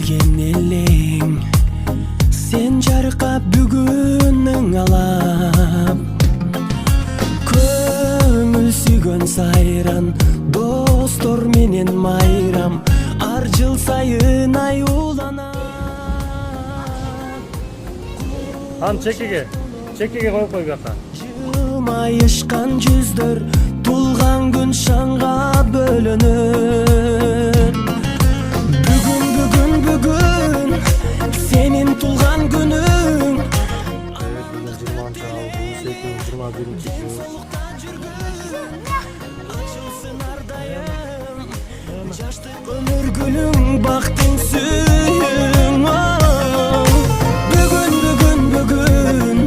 келген элең сен жарыка бүгүнүң алап көңүл сүйгөн сайран достор менен майрам ар жыл сайын ай уланат. Ан чекеге коюп кой бияка. Жымайышкан жүздөр тулган күн шаңга бөлөнөт. Бүгүн сенин тулган күнүң. Жаштык өмүр гүлүң бактың сүйүң. Бүгүн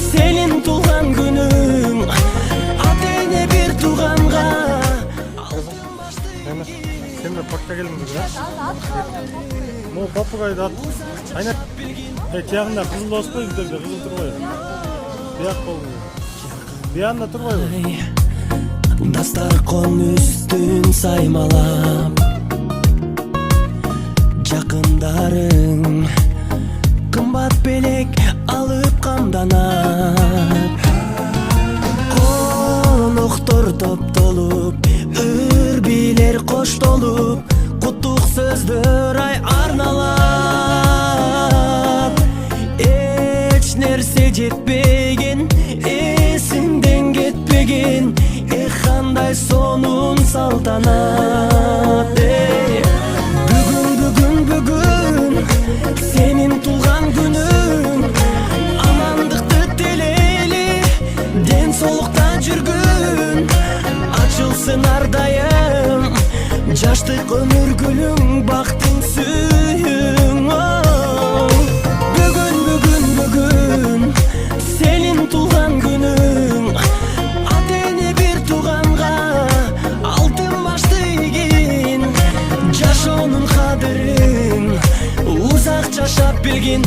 сенин тулган күнүң. Ата эне бир тууганга Sen de parkta gelin bugün ha? Bu papagayı da at. Aynen. Tiyağında kızıl olsun da gidelim. Kızıl turbayı. Tiyak kolunu. Bir anda turbayı var. Dastarkon üstün saymalap Jakındarың kımbat belek alıp kamdanap Konuktor топтолуп үрбилер коштолуп куттук сөздөр ай арналап эч нерсе жетпеген эсиңден кетпеген кандай сонун салтанат. Бүгүн сенин тулган күнүң. Амандыкты тилейли ден соолукта жүргүн. Ачылсын ар дайым жаштык өмүр гүлүң бактың сүйүң. Бүгүн сенин тулган күнүң. Ата эне бир тууганга алтын башты ийгин. Жашоонун кадырын узак жашап билгин.